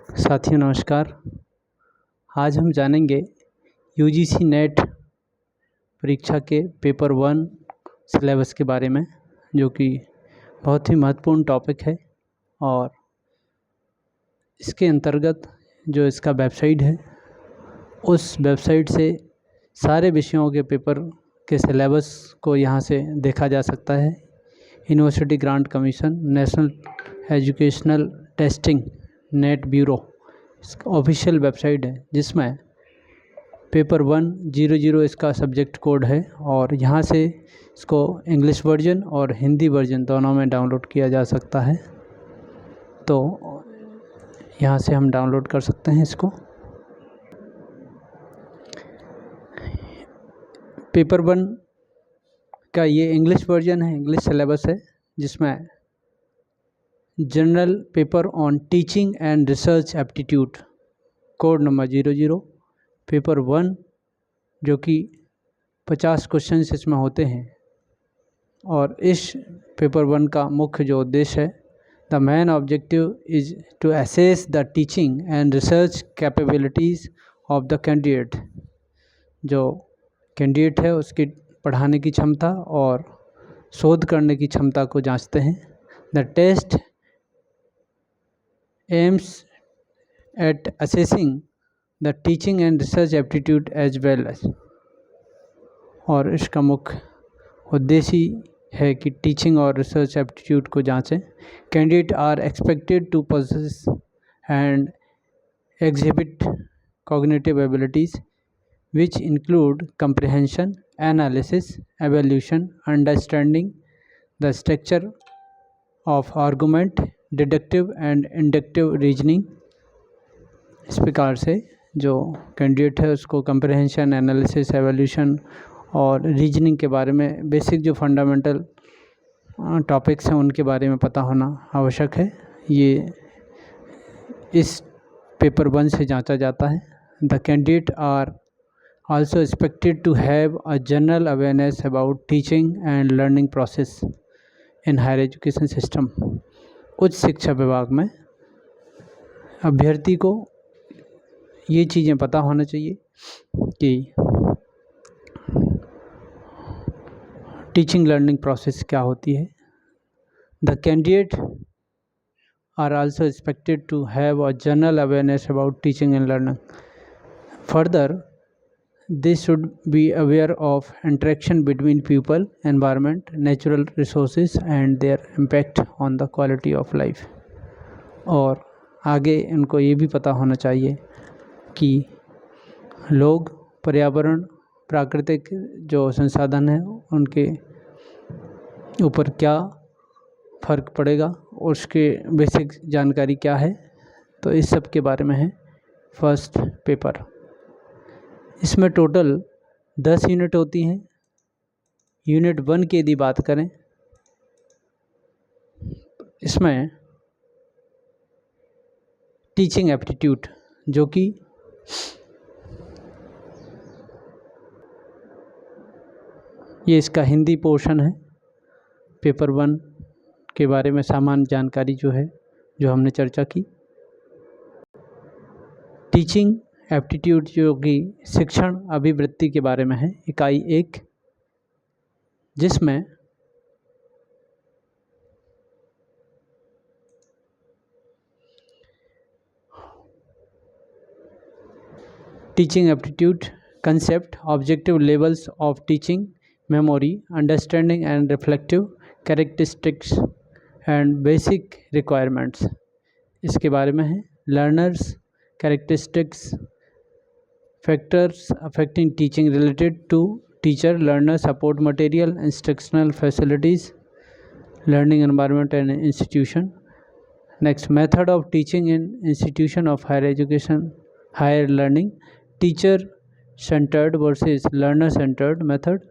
साथियों नमस्कार। आज हम जानेंगे यूजीसी नेट परीक्षा के पेपर 1 सिलेबस के बारे में, जो कि बहुत ही महत्वपूर्ण टॉपिक है। और इसके अंतर्गत जो इसका वेबसाइट है, उस वेबसाइट से सारे विषयों के पेपर के सिलेबस को यहाँ से देखा जा सकता है। University grant commission, national educational testing net bureau इसका ऑफिशियल वेबसाइट है, जिसमें पेपर 100 इसका सब्जेक्ट कोड है। और यहाँ से इसको इंग्लिश वर्जन और हिंदी वर्जन दोनों में डाउनलोड किया जा सकता है। तो यहाँ से हम डाउनलोड कर सकते हैं इसको। पेपर 1 का ये इंग्लिश वर्जन है, इंग्लिश सिलेबस है, जिसमें general paper on teaching and research aptitude code number 00, paper 1, जो कि 50 क्वेश्चन इसमें होते हैं। और इस पेपर 1 का मुख्य जो उद्देश्य है, the main objective is to assess the teaching and research capabilities of the candidate. जो कैंडिडेट है उसकी पढ़ाने की क्षमता और शोध करने की क्षमता को जांचते हैं। The test aims at assessing the teaching and research aptitude as well as. और इसका मुख्य उद्देश्य है कि टीचिंग और रिसर्च एप्टीट्यूड को जांचें। Candidate are expected to possess and exhibit cognitive abilities which include comprehension, analysis, evaluation, understanding the structure of argument, deductive and inductive reasoning। इस प्रकार से जो कैंडिडेट है उसको comprehension, analysis, evaluation और रीजनिंग के बारे में बेसिक जो फंडामेंटल टॉपिक्स हैं उनके बारे में पता होना आवश्यक है। ये इस पेपर 1 से जांचा जाता है। The candidate are also expected to have a general awareness about teaching and learning process in higher education system। उच्च शिक्षा विभाग में अभ्यर्थी को ये चीज़ें पता होना चाहिए कि टीचिंग लर्निंग प्रोसेस क्या होती है। The candidate are also expected to have a general awareness about teaching and learning। Further, they should be aware of interaction between people, environment, natural resources and their impact on the quality of life। और आगे इनको ये भी पता होना चाहिए कि लोग, पर्यावरण, प्राकृतिक जो संसाधन हैं उनके ऊपर क्या फ़र्क पड़ेगा और उसके बेसिक जानकारी क्या है। तो इस सब के बारे में है फर्स्ट पेपर। इसमें टोटल 10 यूनिट होती हैं। यूनिट 1 की यदि बात करें, इसमें टीचिंग एप्टीट्यूड, जो कि ये इसका हिंदी पोर्शन है। पेपर 1 के बारे में सामान्य जानकारी जो है, जो हमने चर्चा की। टीचिंग एप्टीट्यूड जो कि शिक्षण अभिवृत्ति के बारे में है, इकाई 1, जिसमें teaching aptitude concept, objective levels of teaching, memory, understanding and reflective characteristics and basic requirements, इसके बारे में है। Learners characteristics, factors affecting teaching related to teacher learner support material, instructional facilities, learning environment and institution। Next, method of teaching in institution of higher education, higher learning, teacher centered versus learner centered method,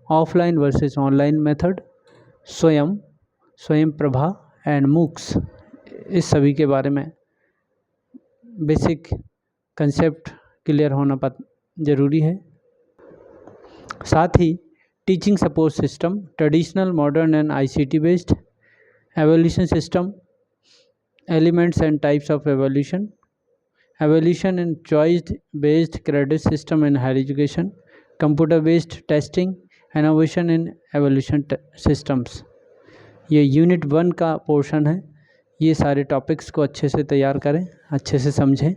offline versus online method, स्वयं Prabha and MOOCs, इस सभी के बारे में basic concept clear होना ज़रूरी है। साथ ही teaching support system, traditional, modern and ICT based, evolution system, elements and types of evolution, evolution in choice-based credit system in higher education, computer-based testing, innovation in evaluation systems। ये unit 1 का portion है। ये सारे topics को अच्छे से तैयार करें, अच्छे से समझें,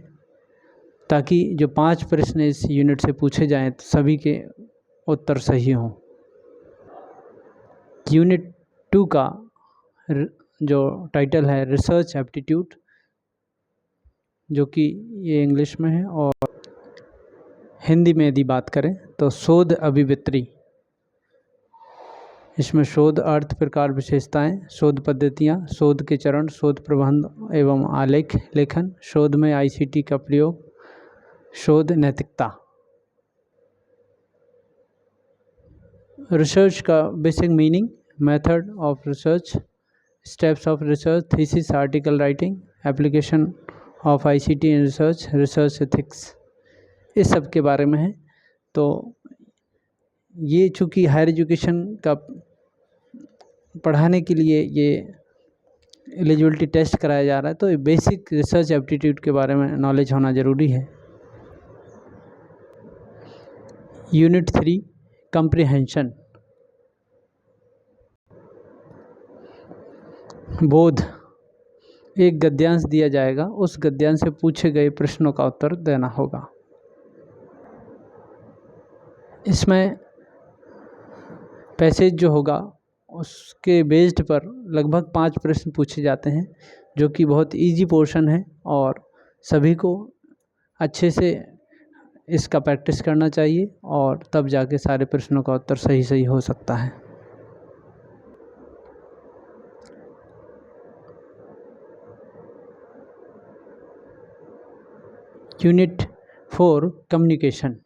ताकि जो 5 प्रश्न इस यूनिट से पूछे जाएं तो सभी के उत्तर सही हों। यूनिट 2 का जो टाइटल है रिसर्च एप्टीट्यूड, जो कि ये इंग्लिश में है, और हिंदी में यदि बात करें तो शोध अभिव्यक्ति। इसमें शोध अर्थ, प्रकार, विशेषताएं, शोध पद्धतियां, शोध के चरण, शोध प्रबंध एवं आलेख लेखन, शोध में आईसीटी का प्रयोग, शोध नैतिकता। रिसर्च का basic meaning, method of research, steps of research, thesis, article writing, application of ICT in research, research ethics, इस सब के बारे में है। तो ये चूँकि हायर एजुकेशन का पढ़ाने के लिए ये एलिजिबिलिटी टेस्ट कराया जा रहा है, तो बेसिक रिसर्च एप्टीट्यूड के बारे में नॉलेज होना ज़रूरी है। यूनिट 3 कंप्रिहेंशन, बोध। एक गद्यांश दिया जाएगा, उस गद्यांश से पूछे गए प्रश्नों का उत्तर देना होगा। इसमें पैसेज जो होगा उसके बेस्ड पर लगभग 5 प्रश्न पूछे जाते हैं, जो कि बहुत इजी पोर्शन है और सभी को अच्छे से इसका प्रैक्टिस करना चाहिए, और तब जाके सारे प्रश्नों का उत्तर सही हो सकता है। Unit 4 communication.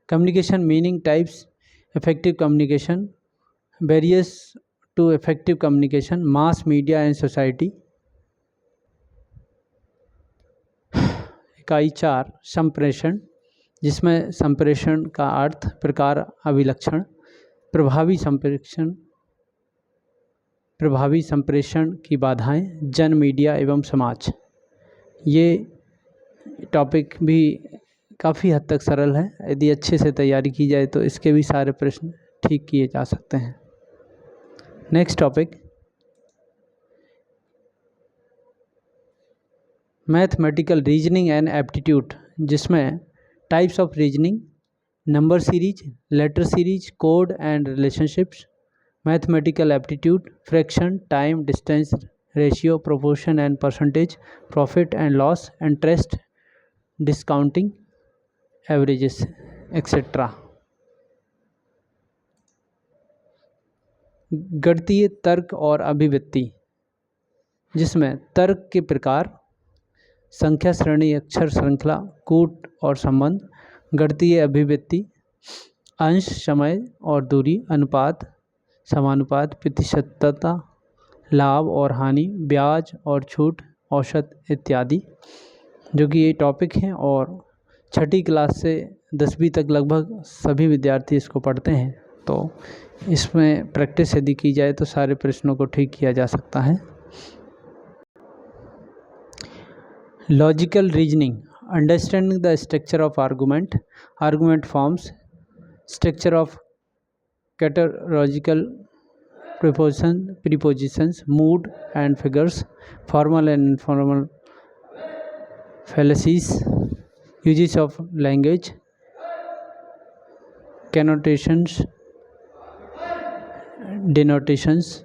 Communication meaning, types, effective communication, barriers to effective communication, mass media and society. इकाई 4 संप्रेषण, जिसमें संप्रेषण का अर्थ, प्रकार, अभिलक्षण, प्रभावी संप्रेषण की बाधाएं, जन, मीडिया एवं समाज। ये टॉपिक भी काफ़ी हद तक सरल है, यदि अच्छे से तैयारी की जाए तो इसके भी सारे प्रश्न ठीक किए जा सकते हैं। Next topic, mathematical reasoning and aptitude, जिसमें types of reasoning, number series, letter series, code and relationships, mathematical aptitude, fraction, time, distance, ratio, proportion and percentage, profit and loss, interest, discounting, averages, etcetera. गणितीय तर्क और अभिव्यक्ति, जिसमें तर्क के प्रकार, संख्या श्रेणी, अक्षर श्रृंखला, कूट और संबंध। गणितीय अभिव्यक्ति, अंश, समय और दूरी, अनुपात, समानुपात, प्रतिशतता, लाभ और हानि, ब्याज और छूट, औसत इत्यादि, जो कि ये टॉपिक हैं और 6ठी क्लास से 10वीं तक लगभग सभी विद्यार्थी इसको पढ़ते हैं। तो इसमें प्रैक्टिस यदि की जाए तो सारे प्रश्नों को ठीक किया जा सकता है। Logical reasoning, understanding the structure of argument, argument forms, structure of categorical prepositions, mood and figures, formal and informal fallacies, uses of language, connotations, denotations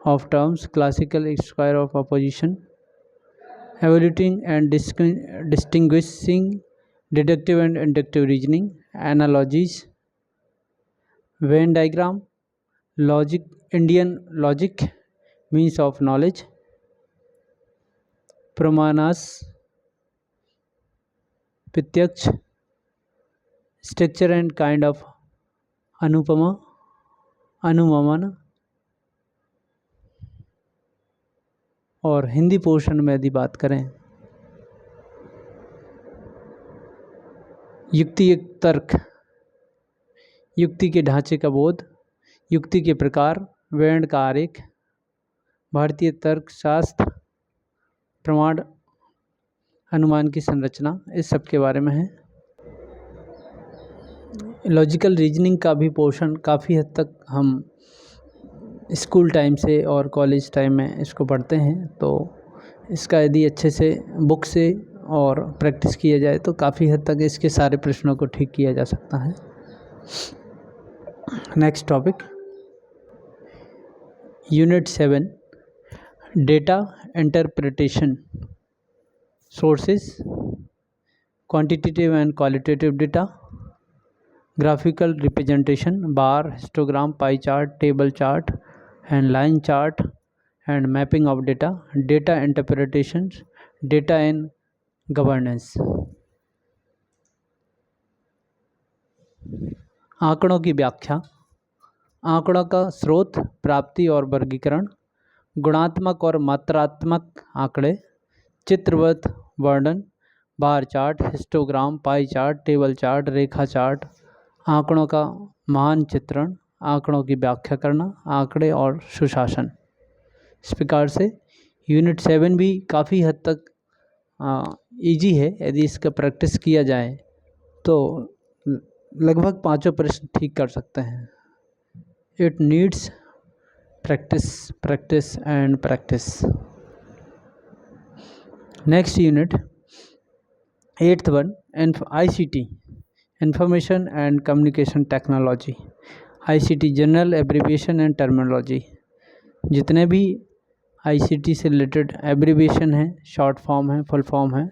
of terms, classical square of opposition, evaluating and distinguishing deductive and inductive reasoning, analogies, Venn diagram, logic, Indian logic, means of knowledge, प्रमाणास, प्रत्यक्ष, structure and kind of Anupama, अनुमान। और Hindi portion में यदि बात करें, युक्ति एक तर्क, युक्ति के ढांचे का बोध, युक्ति के प्रकार, वेन का आरेख, भारतीय तर्कशास्त्र, प्रमाण अनुमान की संरचना, इस सब के बारे में है। लॉजिकल रीजनिंग का भी पोर्शन काफ़ी हद तक हम स्कूल टाइम से और कॉलेज टाइम में इसको पढ़ते हैं, तो इसका यदि अच्छे से बुक से और प्रैक्टिस किया जाए तो काफ़ी हद तक इसके सारे प्रश्नों को ठीक किया जा सकता है। Next topic, unit 7, data interpretation, sources, quantitative and qualitative data, graphical representation, bar, histogram, pie chart, table chart and line chart and mapping of data, data interpretations, data in governance। आंकड़ों की व्याख्या, आंकड़ों का स्रोत, प्राप्ति और वर्गीकरण, गुणात्मक और मात्रात्मक आंकड़े, चित्रवत वर्णन, bar chart, histogram, pie chart, table chart, रेखा चार्ट, आंकड़ों का मानचित्रण, आंकड़ों की व्याख्या करना, आंकड़े और सुशासन। इस प्रकार से यूनिट 7 भी काफ़ी हद तक इजी है। यदि इसका प्रैक्टिस किया जाए तो लगभग 5 प्रश्न ठीक कर सकते हैं। It needs practice, practice and practice. Next unit 8th one, ICT, information and communication technology, ICT general abbreviation and terminology. जितने भी ICT से रिलेटेड एब्रीविएशन हैं, शॉर्ट फॉर्म है, फुल फॉर्म है,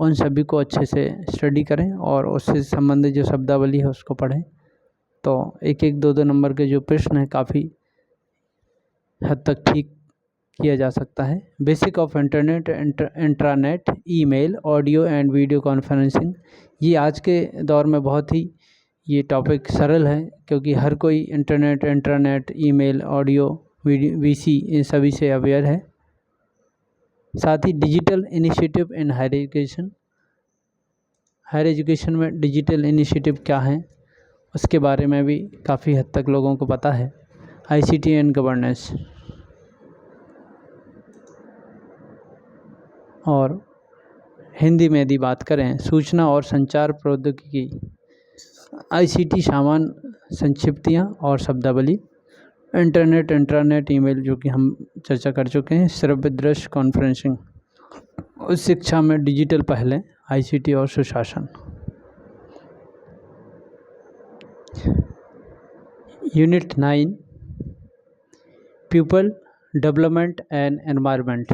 उन सभी को अच्छे से स्टडी करें और उससे संबंधित जो शब्दावली है उसको पढ़ें। तो 1-1, 2-2 नंबर के जो प्रश्न हैं काफ़ी हद तक ठीक किया जा सकता है। Basic of internet, intranet, email, audio and video conferencing. ये आज के दौर में बहुत ही ये टॉपिक सरल है, क्योंकि हर कोई internet, intranet, email, audio, video, VC इन सभी से अवेयर है। साथ ही डिजिटल इनिशिएटिव इन हायर एजुकेशन, हायर एजुकेशन में डिजिटल इनिशिएटिव क्या हैं उसके बारे में भी काफ़ी हद तक लोगों को पता है। ICT and governance. और हिंदी में यदि बात करें, सूचना और संचार प्रौद्योगिकी, ICT सामान्य संक्षिप्तियाँ और शब्दावली, इंटरनेट, इंट्रानेट, ईमेल जो कि हम चर्चा कर चुके हैं, श्रव्य दृश्य कॉन्फ्रेंसिंग। उस शिक्षा में डिजिटल पहले, ICT और सुशासन। Unit 9, people development and environment,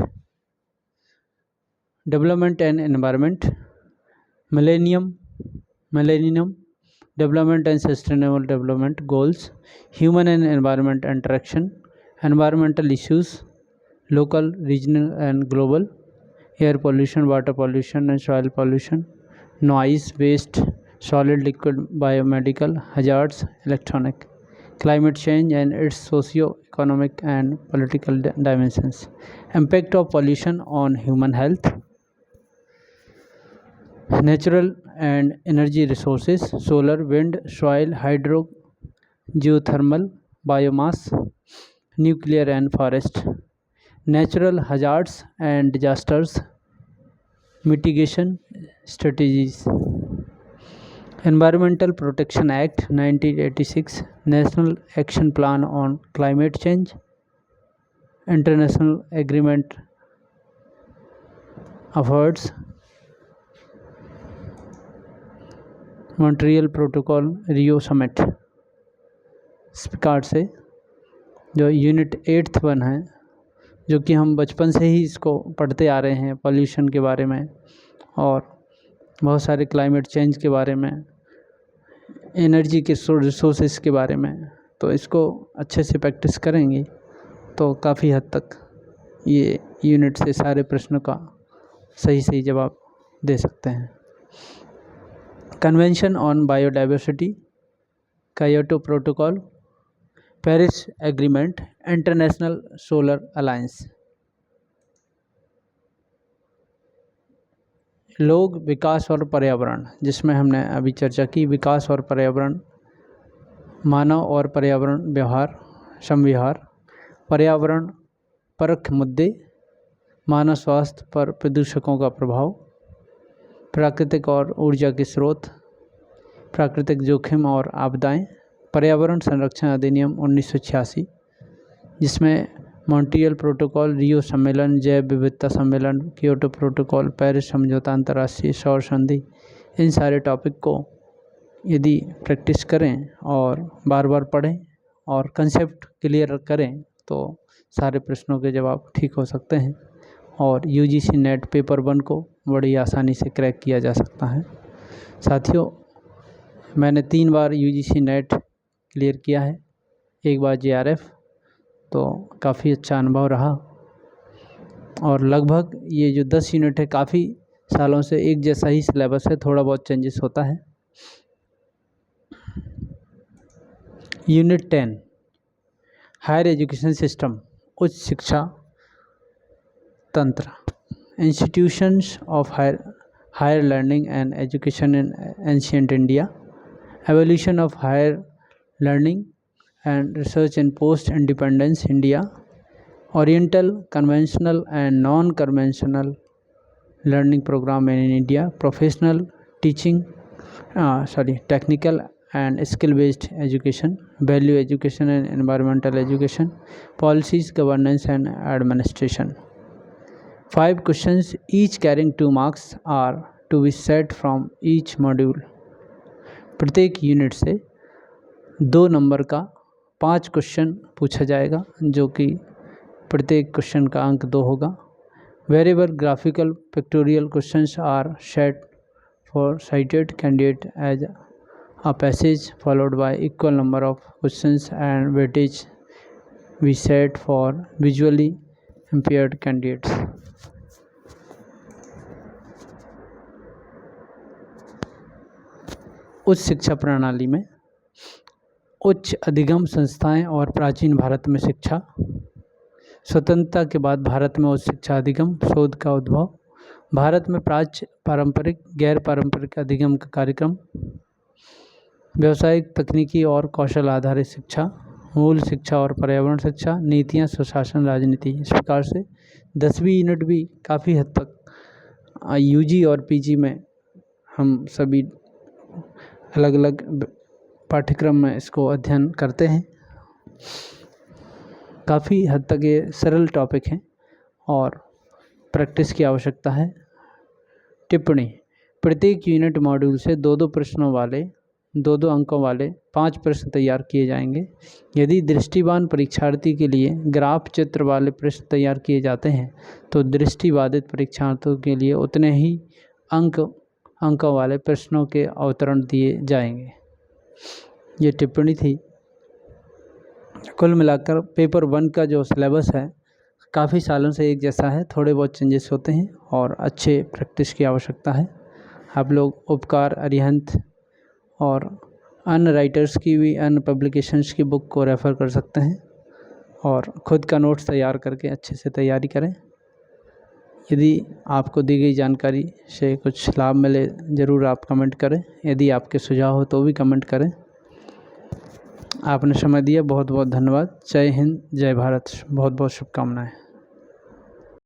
development and environment, millennium development and sustainable development goals, human and environment interaction, environmental issues, local, regional and global, air pollution, water pollution and soil pollution, noise, waste, solid, liquid, biomedical hazards, electronic, climate change and its socio-economic and political dimensions, impact of pollution on human health, natural and energy resources, solar, wind, soil, hydro, geothermal, biomass, nuclear and forest, natural hazards and disasters, mitigation strategies, Environmental Protection Act 1986, National Action Plan on Climate Change, International Agreement Efforts, Montreal Protocol, Rio Summit। इस प्रकार से जो unit 8th one है, जो कि हम बचपन से ही इसको पढ़ते आ रहे हैं, पॉल्यूशन के बारे में और बहुत सारे क्लाइमेट चेंज के बारे में, एनर्जी के रिसोर्सेस के बारे में, तो इसको अच्छे से प्रैक्टिस करेंगे तो काफ़ी हद तक ये यूनिट से सारे प्रश्नों का सही जवाब दे सकते हैं। Convention on biodiversity, Kyoto protocol, Paris agreement, international solar alliance. लोग, विकास और पर्यावरण, जिसमें हमने अभी चर्चा की, विकास और पर्यावरण, मानव और पर्यावरण व्यवहार, समविहार, पर्यावरण परक मुद्दे, मानव स्वास्थ्य पर प्रदूषकों का प्रभाव, प्राकृतिक और ऊर्जा के स्रोत, प्राकृतिक जोखिम और आपदाएं, पर्यावरण संरक्षण अधिनियम 1986 जिसमें मॉन्ट्रियल प्रोटोकॉल, रियो सम्मेलन, जैव विविधता सम्मेलन, क्योटो प्रोटोकॉल, पेरिस समझौता, अंतर्राष्ट्रीय सौर संधि, इन सारे टॉपिक को यदि प्रैक्टिस करें और बार बार पढ़ें और कंसेप्ट क्लियर करें तो सारे प्रश्नों के जवाब ठीक हो सकते हैं और यूजीसी नेट पेपर 1 को बड़ी आसानी से क्रैक किया जा सकता है। साथियों, मैंने 3 बार यूजीसी नेट क्लियर किया है, एक बार जेआरएफ, तो काफ़ी अच्छा अनुभव रहा और लगभग ये जो 10 यूनिट है काफ़ी सालों से एक जैसा ही सिलेबस है, थोड़ा बहुत चेंजेस होता है। यूनिट 10 हायर एजुकेशन सिस्टम, उच्च शिक्षा तंत्र, institutions of higher learning and education in ancient India, evolution of higher learning and research in post independence India, oriental conventional and non conventional learning program in India, professional teaching technical and skill based education, value education and environmental education, policies, governance and administration. 5 questions each carrying 2 marks are to be set from each module. प्रत्येक unit से 2 number का 5 question पूछा जाएगा जो कि प्रत्येक question का अंक 2 होगा। Wherever graphical pictorial questions are set for cited candidate as a passage followed by equal number of questions and weightage we set for visually impaired candidates. उच्च शिक्षा प्रणाली में उच्च अधिगम संस्थाएं और प्राचीन भारत में शिक्षा, स्वतंत्रता के बाद भारत में उच्च शिक्षा अधिगम शोध का उद्भव, भारत में प्राच्य पारंपरिक गैर पारंपरिक अधिगम का कार्यक्रम, व्यावसायिक तकनीकी और कौशल आधारित शिक्षा, मूल शिक्षा और पर्यावरण शिक्षा, नीतियाँ, सुशासन, राजनीति। इस प्रकार से 10वीं यूनिट भी काफ़ी हद तक यूजी और पीजी में हम सभी अलग अलग पाठ्यक्रम में इसको अध्ययन करते हैं। काफ़ी हद तक ये सरल टॉपिक हैं और प्रैक्टिस की आवश्यकता है। टिप्पणी, प्रत्येक यूनिट मॉड्यूल से 2-2 प्रश्नों वाले 2-2 अंकों वाले 5 प्रश्न तैयार किए जाएंगे। यदि दृष्टिबान परीक्षार्थी के लिए ग्राफ चित्र वाले प्रश्न तैयार किए जाते हैं तो दृष्टिबाधित परीक्षार्थियों के लिए उतने ही अंकों वाले प्रश्नों के अवतरण दिए जाएंगे। ये टिप्पणी थी। कुल मिलाकर पेपर 1 का जो सिलेबस है काफ़ी सालों से एक जैसा है, थोड़े बहुत चेंजेस होते हैं और अच्छे प्रैक्टिस की आवश्यकता है। आप लोग उपकार, अरिहंत और अन्य राइटर्स की भी, अन्य पब्लिकेशंस की बुक को रेफ़र कर सकते हैं और ख़ुद का नोट्स तैयार करके अच्छे से तैयारी करें। यदि आपको दी गई जानकारी से कुछ लाभ मिले ज़रूर आप कमेंट करें। यदि आपके सुझाव हो तो भी कमेंट करें। आपने समय दिया, बहुत बहुत धन्यवाद। जय हिंद, जय भारत, बहुत बहुत शुभकामनाएं।